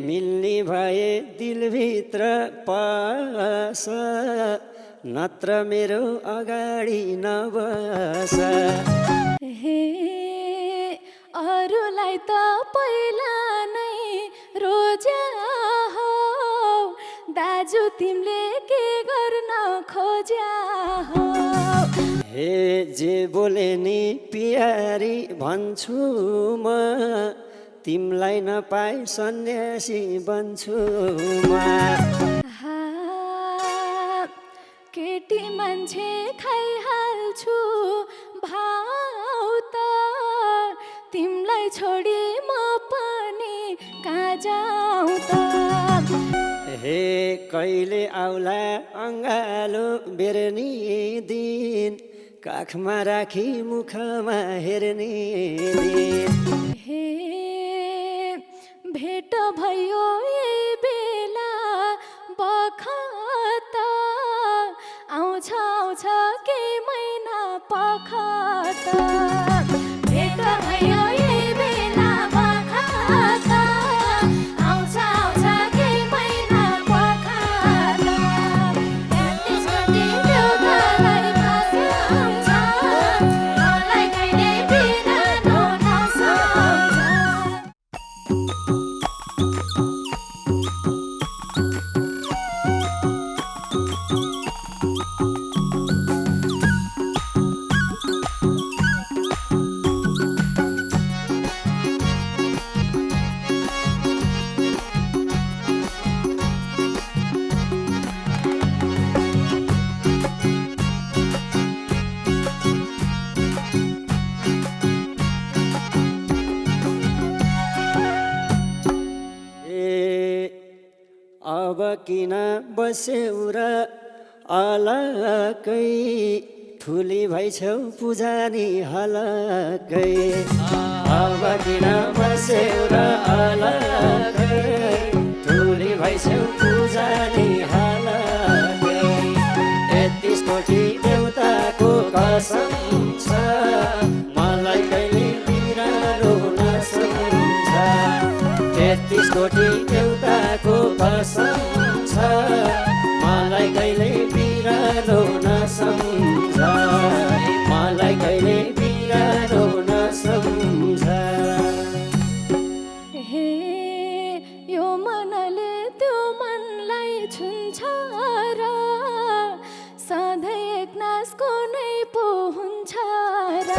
मिल्ने भए दिलभित्र पस नत्र मेरो अगाडि नबस हे अरूलाई त पहिला नै रोज्या हो दाजु तिमीले के गर्न खोज्या हो हे जे बोले नि पियारी भन्छु म तिमलाई नपाई सन्यासी बन्छु म केटी मान्छे खाइहाल्छु भाउ त तिमलाई छोडी म पनि कहाँ जाउँ त हे कहिले आउला अङ्गालो बेर्नी दिन काखमा राखी मुखमा हेर्ने दिन हे भेट भयो यही बेला बखत आउँछ आउँछ के महिना पखत भेट भयो यही बेला बखत आउँछ आउँछ के महिना पखत त्यसपछि देउतालाई फसाउँछ मलाई कहिले बिरानो नसम्झ अब किन बस्यौ र अलकै ठुली भइछौ पुजारी हलकै अब किन बस्यौ र अलकै ठुली भइछौ पुजारी हलकै 33 कोटी देउताको कसम छ मलाई कहिले बिरालो नसम्झ 33 कोटी देउताको कसम छ मलाई कहिले बिरालो नसम्झ मलाई कहिले बिरालो नसम्झ हे यो मनले त्यो मनलाई छुन्छ र सधैँ एकनासको नै पो हुन्छ र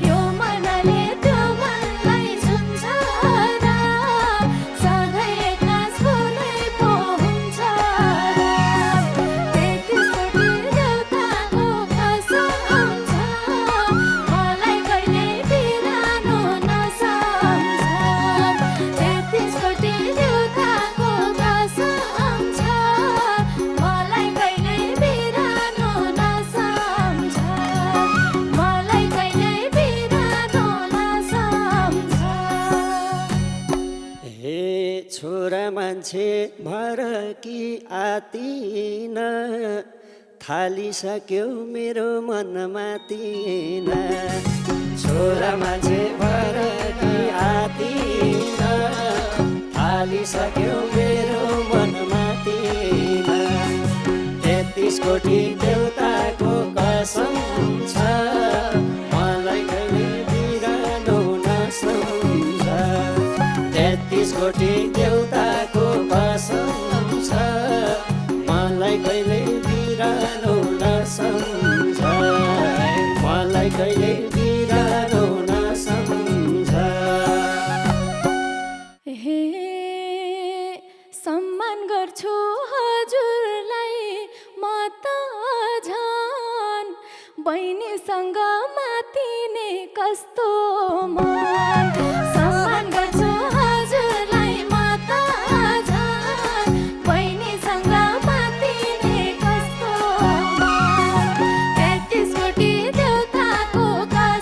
यो मनले त्यो मनलाई छुन्छ र सधैँ एकनासको नै पो हुन्छ र 33 कोटी देउताको कसम छ मलाई कहिले बिरानो नसम्झ 33 कोटी देउताको कसम छ मलाई कहिले बिरानो नसम्झ मलाई कहिले बिरानो नसम्झ हे छोरा मान्छे भर कि आतिन थालिसक्यो मेरो मन मातिन छोरा मान्छे भर कि आतिन थालिसक्यो मेरो मन मातिन 33 कोटी देउताको कसम छ मलाई कहिले बिरालो नसम्झ 33 कोटी देउताको कसम छ मलाई कहिले बिरालो नसम्झ मलाई कहिले बिरालो नसम्झ हे सम्मान गर्छु हजुरलाई म त झन् बहिनीसँग मातिने कस्तो मन सम्मान गर्छु हजुरलाई म त झन् बहिनीसँग मातिने कस्तो मन 33 कोटी देउताको कसम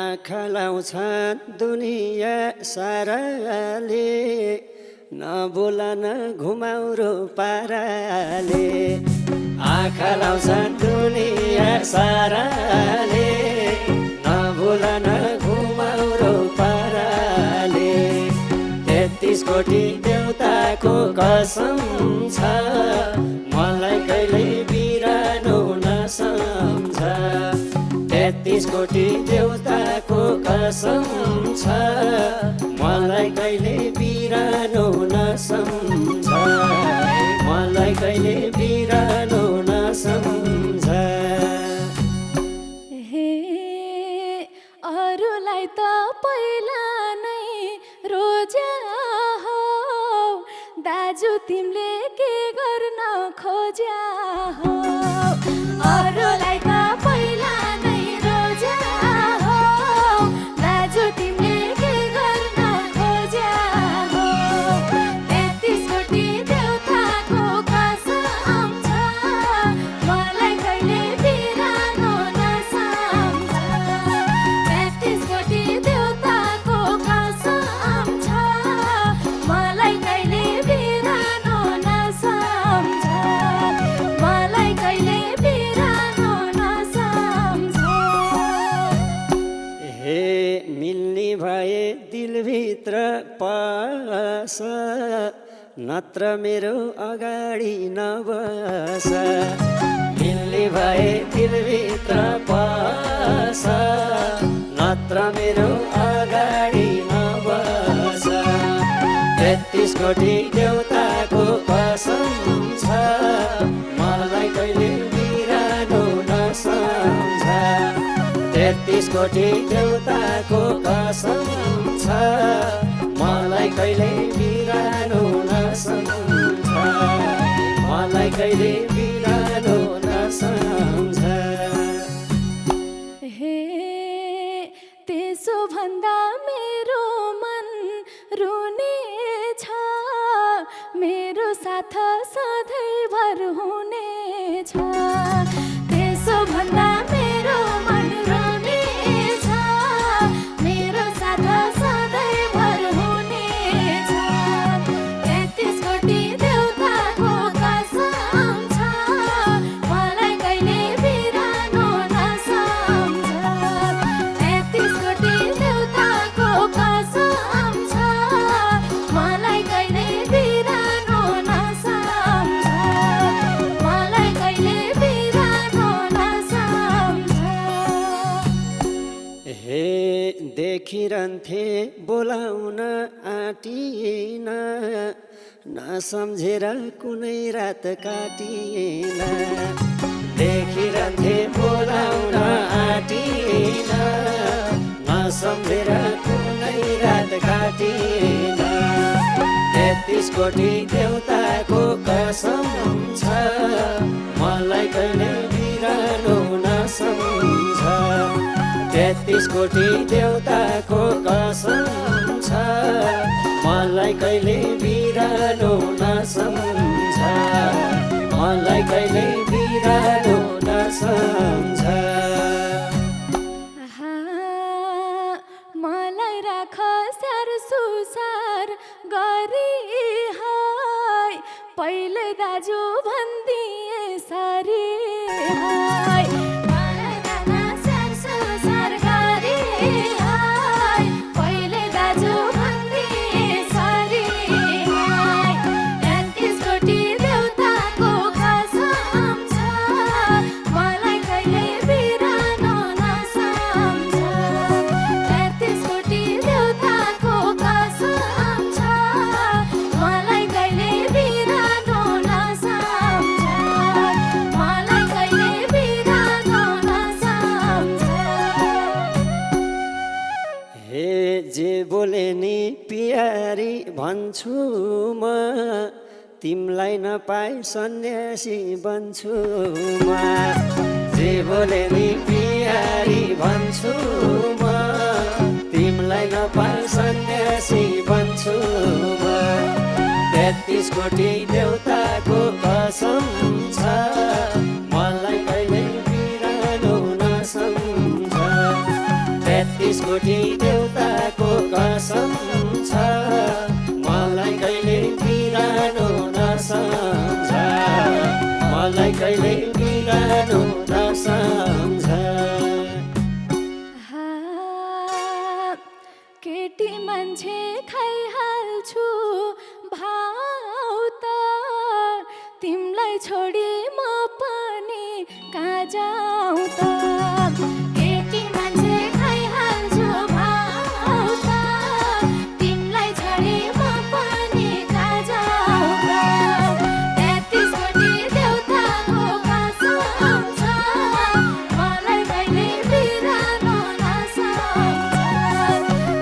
आँखा लाउँछ दुनियाँ साराले नबोला न घुमाउरो पाराले आँखा लाउँछ दुनियाँ साराले नबोला न घुमाउरो पाराले 33 कोटी देउताको कसम छ मलाई कहिले बिरानो नसम्झ 33 कोटी देउताको कसम छ मलाई कहिले बिरानो नसम्झ मलाई कहिले बिरानो नसम्झ हे अरूलाई त पहिला नै रोजा हो दाजु तिमीले के गर्न खोज्या हो अरूलाई त पहिला नै रोजा हो दाजु तिमीले के गर्न खोज्या हो 33 कोटी देउताको कसम छ मलाई कहिले बिरानो नसम्झ 33 कोटी देउताको कसम छ मलाई कहिले बिरानो नसम्झ मलाई कहिले बिरानो नसम्झ हे मिल्ने भए दिलभित्र पस नत्र मेरो अगाडि नबस मिल्ने भए दिलभित्र पस नत्र मेरो अगाडि नबस 33 कोटी देउताको कसम छ मलाई कहिले बिरानो नसम्झ 33 कोटी देउताको कसम छ मलाई कहिले बिरानो नसम्झ मलाई कहिले बिरानो नसम्झ हे त्यसो भन्दा मेरो मन रुने छ मेरो साथ सधैँभर हुने छ त्यसो भन्दा मेरो मन रुने छ मेरो साथ सधैँभर हुने छ 33 कोटी देउताको कसम छ मलाई कहिले बिरानो नसम्झ 33 कोटी देउताको कसम छ मलाई कहिले बिरानो नसम्झ मलाई कहिले बिरानो नसम्झ हे देखिरहन्थे बोलाउन आँटिन नसम्झेर कुनै रात काटिन देखिरहन्थे बोलाउन आँटिन नसम्झेर कुनै रात काटिन 33 कोटी देउताको कसम छ मलाई कहिले बिरानो नसम्झ 33 कोटी देउताको कसम छ मलाई कहिले बिरानो नसम्झ मलाई कहिले बिरानो नसम्झ आहा, मलाई राख स्याहार सुसार गरी हाय पहिले दाजु भन्दिए सरी हाय मलाई राख स्याहार सुसार गरी हाय पहिले दाजु भन्दिए सरी हाय 33 कोटी देउताको कसम छ मलाई कहिले बिरानो नसम्झ 33 कोटी देउताको कसम छ मलाई कहिले बिरानो नसम्झ मलाई कहिले बिरानो नसम्झ हे जे बोले नि पियारी भन्छु म तिमलाई नपाई सन्यासी बन्छु म जे बोले नि पियारी भन्छु म तिमलाई नपाई सन्यासी बन्छु म 33 कोटी देउताको कसम छ मलाई कहिले बिरानो नसम्झ 33 कोटी देउताको कसम छ मलाई कहिले बिरानो नसम्झ मलाई कहिले बिरानो नसम्झ केटी मान्छे खाइहाल्छु भाउ त तिमीलाई छोडी म पनि कहाँ जाउँ त केटी मान्छे खाइहाल्छु भाउ त तिमीलाई छोडी म पनि कहाँ जाउँ त 33 कोटी देउताको कसम छ मलाई कहिले बिरानो नसम्झ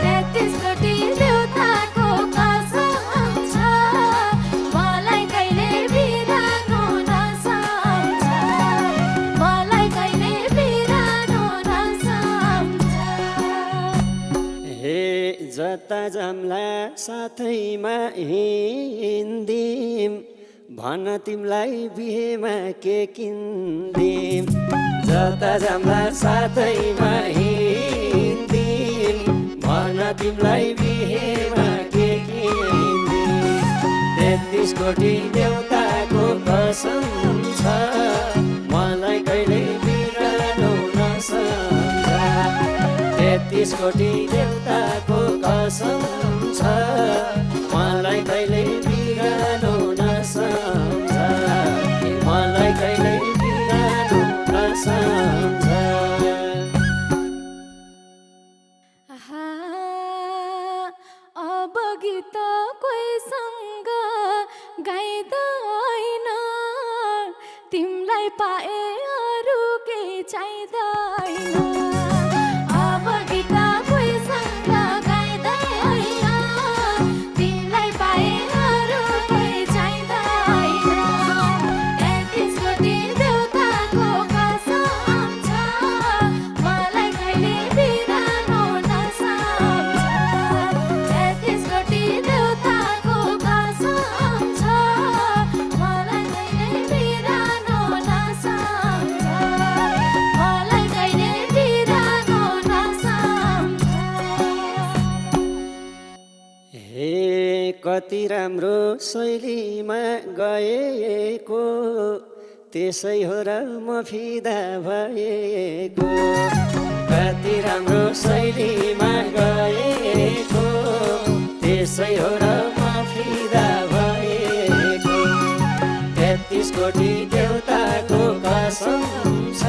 33 कोटी देउताको कसम छ मलाई कहिले बिरानो नसम्झ मलाई कहिले बिरानो नसम्झ हे जता जाम्ला साथैमा हिँड्दिम भन तिमीलाई बिहेमा के किन्दिम जता जाम्ला साथैमा हिँड्दिम भन तिमीलाई बिहेमा के किन्दिम 33 कोटी देउताको कसम छ मलाई कहिले बिरानो नसम्झ 33 कोटी देउताको कसम छ मलाई कहिले बिरानो नसम्झ मलाई कहिले बिरानो नसम्झ अब गीत कोहीसँग गाइँदैन तिमीलाई पाए अरू केही चाहिँदैन अब गीत कोहीसँग गाइँदैन तिमीलाई पाए अरू केही चाहिँदैन 33 कोटी देउताको कसम छ मलाई कहिले बिरानो नसम्झ 33 कोटी देउताको कसम छ मलाई कहिले बिरानो नसम्झ मलाई कहिले बिरानो नसम्झ हे कति राम्रो शैलीमा गएको त्यसै हो र म फिदा भएको कति राम्रो शैलीमा गएको त्यसै हो र म फिदा भएको 33 कोटी देउताको कसम छ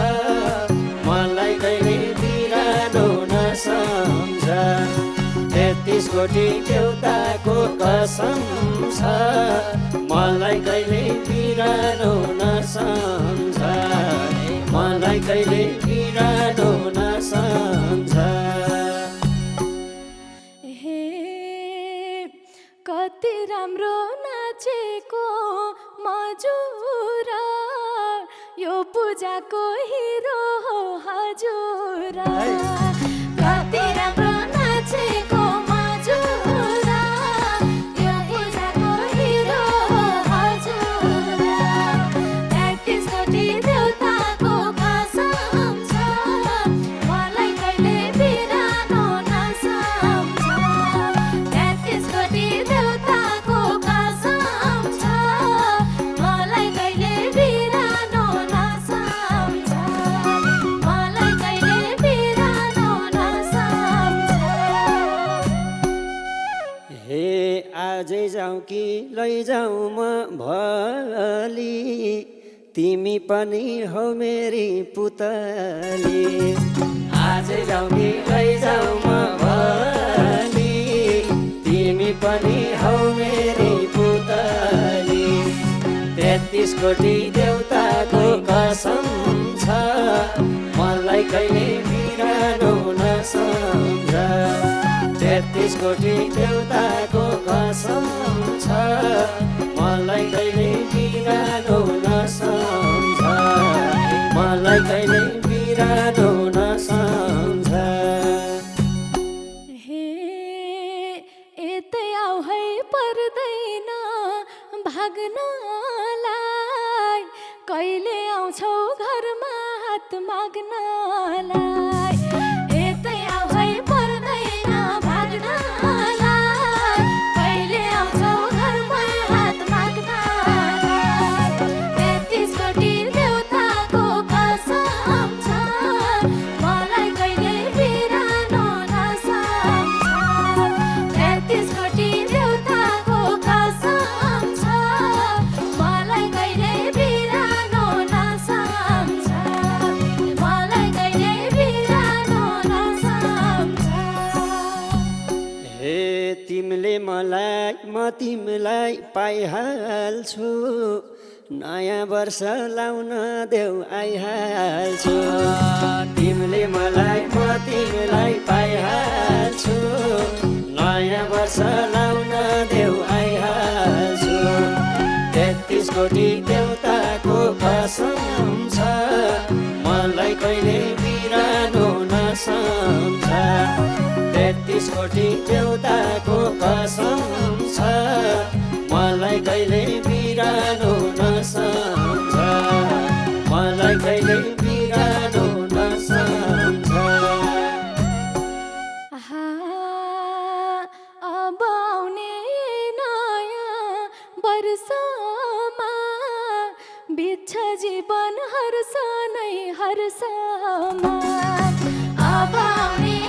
मलाई कहिले बिरानो नसम्झ 33 कोटी देउताको कसम छ मलाई कहिले बिरानो नसम्झ मलाई कहिले बिरानो नसम्झ हे कति राम्रो नाचेको मजुर यो पूजाको हिरो हो हजुर कति राम्रो नाचेको मजुर यो पूजाको हिरो हो हजुर 33 कोटी देउताको कसम छ मलाई कहिले बिरानो नसम्झ 33 कोटी देउताको कसम छ मलाई कहिले बिरानो नसम्झ मलाई कहिले बिरानो नसम्झ हे आजै जाउँ कि लैजाउँ म भली तिमी पनि हौ मेरी पुतली आजै जाउँ कि लैजाउँ म भली तिमी पनि हौ मेरी पुतली 33 कोटी देउताको कसम छ मलाई कहिले बिरानो नसम्झ 33 कोटी देउताको कसम छ मलाई कहिले बिरानो नसम्झ मलाई कहिले बिरानो नसम्झ हे यतै आऊ है पर्दैन भाग्नलाई कहिले आउँछौ घरमा हात माग्नलाई यतै आऊ है म तिमीलाई पाइहाल्छु नयाँ वर्ष लाउन देऊ आइहाल्छु तिमीले मलाई म तिमीलाई पाइहाल्छु नयाँ वर्ष लाउन देऊ आइहाल्छु 33 कोटी देउताको कसम छ मलाई कहिले बिरानो नसम्झ 33 कोटी देउताको कसम छ मलाई कहिले बिरानो नसम्झ मलाई कहिले बिरानो नसम्झ अब आउने नयाँ वर्षमा बित्छ जीवन हर्ष नै हर्षमा अब आउने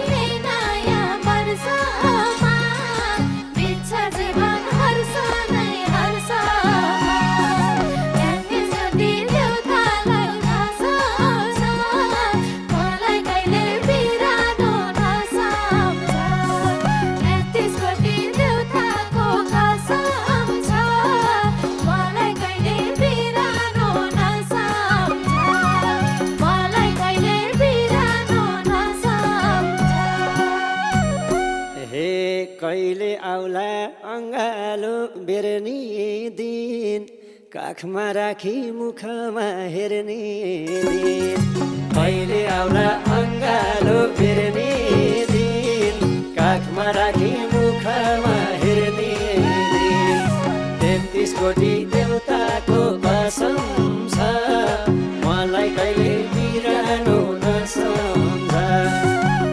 नयाँ वर्षमा बित्छ जीवन हर्ष नै हर्षमा 33 कोटी देउतालाई कसम छ मलाई कहिले बिरानो नसम्झ 33 कोटी देउताको कसम छ मलाई कहिले बिरानो नसम्झ मलाई कहिले बिरानो नसम्झ हे कहिले आउला अङ्गालो बेर्नी दिन काखमा राखी मुखमा हेर्ने दिन कहिले आउला अङ्गालो बेर्ने दिन काखमा राखी मुखमा हेर्ने दिन 33 कोटी देउताको कसम छ मलाई कहिले बिरानो नसम्झ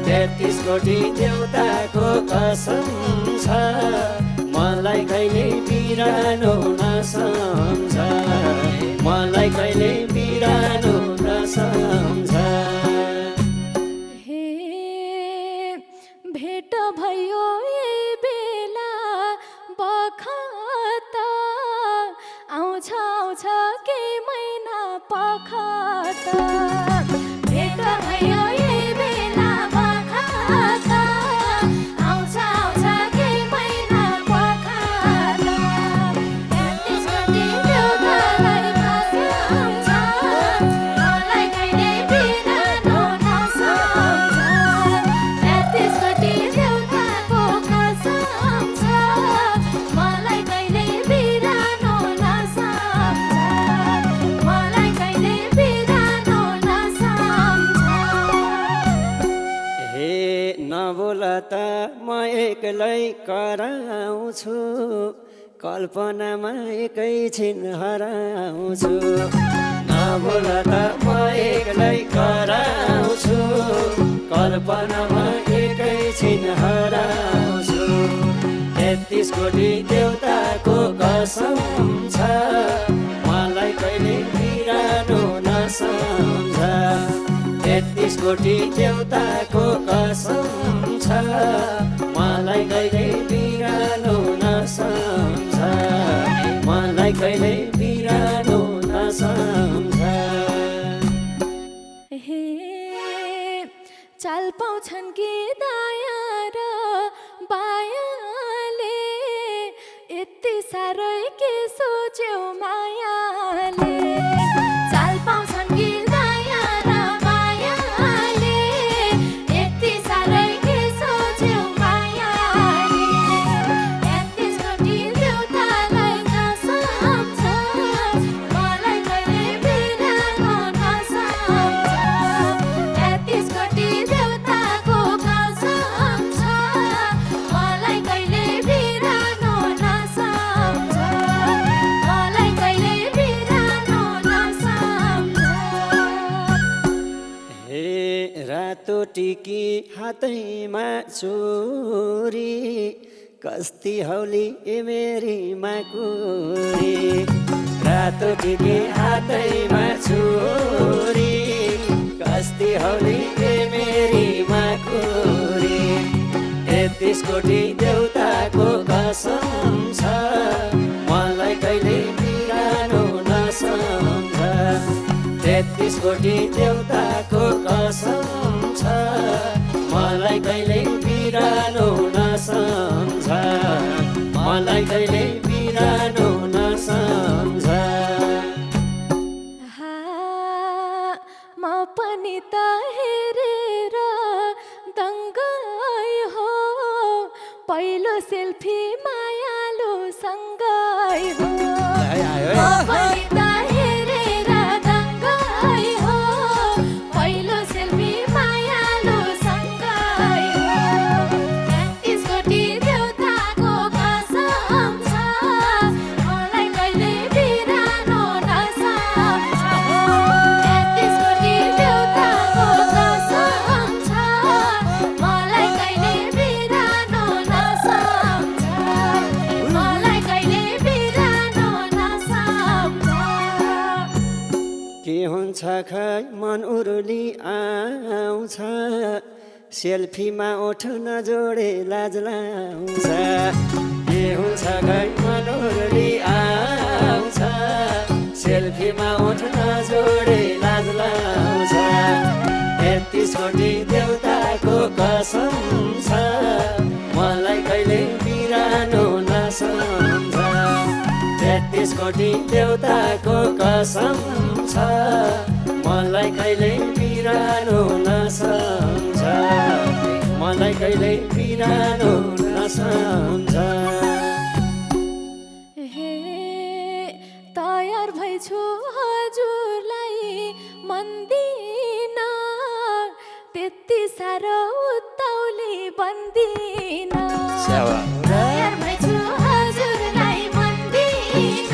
33 कोटी देउताको कसम छ मलाई कहिले बिरानो नसम्झ मलाई कहिले बिरानो नसम्झ हे भेट भयो ए बेला बखत आउँछ आउँछ के महिना पखत भेट भयो ए बेला बखत आउँछ आउँछ के महिना पखत 33 कोटी देउतालाई कसम छ मलाई कहिले बिरानो नसम्झ 33 कोटी देउताको कसम छ मलाई कहिले बिरानो नसम्झ मलाई कहिले बिरानो नसम्झ हे नबोल त म एक्लै कराउँछु कल्पनामा एकैछिन हराउँछु नबोल त म एक्लै कराउँछु कल्पनामा एकैछिन हराउँछु 33 कोटी देउताको कसम छ मलाई कहिले बिरानो नसम्झ 33 कोटी देउताको कसम छ मलाई कहिले बिरानो नसम्झ मलाई कहिले बिरानो नसम्झ हे चाल पाउँछन् कि दाया र बायाले यति साह्रै के सोच्यौ मायाले चाल पाउँछन् कि दाया र बायाले यति साह्रै के सोच्यौ मायाले 33 कोटी देउतालाई कसम छ मलाई कहिले बिरानो नसम्झ 33 कोटी देउताको कसम छ मलाई कहिले बिरानो नसम्झ मलाई कहिले बिरानो नसम्झ हे रातो टिकी हातैमा चोरी कस्ती हौली ए मेरी माकुरी रातो टिकी हातैमा चोरी कस्ती हौली ए मेरी माकुरी 33 कोटी देउताको कसम छ मलाई कहिले बिरानो नसम्झ 33 कोटी देउताको कसम छ मलाई कहिले बिरानो नसम्झ मलाई हेरेर दङ्गै हो पहिलो सेल्फी मायालु सँगै हो म पनि त हेरेर दङ्गै हो पहिलो सेल्फी मायालु सँगै हो 33 कोटी देउताको कसम छ मलाई कहिले बिरानो नसम्झ 33 कोटी देउताको कसम छ मलाई कहिले बिरानो नसम्झ मलाई कहिले बिरानो नसम्झ के हुन्छ खै मन उरुली आउँछ सेल्फीमा ओठ नजोडे लाज लाउँछ के हुन्छ खै मन उरुली आउँछ सेल्फीमा ओठ नजोडे लाज लाउँछ 33 कोटी देउताको कसम छ मलाई कहिले बिरानो नसम्झ 33 कोटी देउताको कसम छ मलाई कहिले बिरानो नसम्झ मलाई कहिले बिरानो नसम्झ हे तयार भइछु हजुरलाई मन दिन त्यति साह्रो उत्ताउली बन्दिन तयार भइछु हजुरलाई मन दिन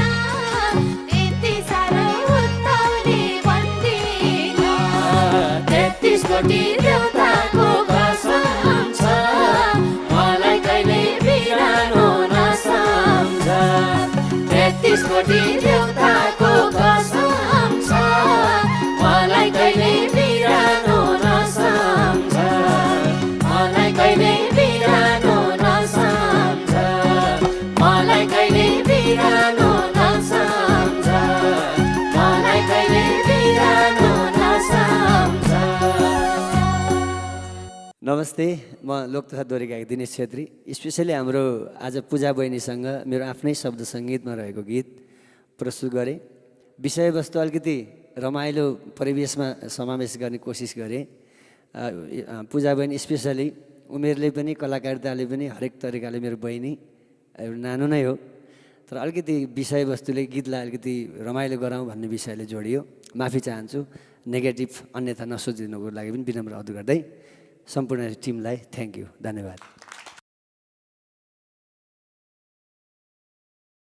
त्यति साह्रो उत्ताउली बन्दिन 33 कोटी देउताको कसम छ मलाई कहिले बिरानो नसम्झ 33 कोटी देउताको कसम छ मलाई कहिले बिरानो नसम्झ मलाई कहिले बिरानो नसम्झ मलाई कहिले बिरानो नसम्झ मलाई कहिले बिरानो नसम्झ नमस्ते म लोकतथा दोहोरी गायक दिनेश छेत्री स्पेसली हाम्रो आज पूजा बहिनीसँग मेरो आफ्नै शब्द सङ्गीतमा रहेको गीत प्रस्तुत गरेँ विषयवस्तु अलिकति रमाइलो परिवेशमा समावेश गर्ने कोसिस गरेँ पूजा बहिनी स्पेसली उमेरले पनि कलाकारिताले पनि हरेक तरिकाले मेरो बहिनी एउटा नानो नै हो तर अलिकति विषयवस्तुले गीतलाई अलिकति रमाइलो गराउँ भन्ने विषयले जोडियो माफी चाहन्छु नेगेटिभ अन्यथा नसोचिदिनुको लागि पनि विनम्र अनुरोध गर्दै सम्पूर्ण टिमलाई थ्याङ्क यू धन्यवाद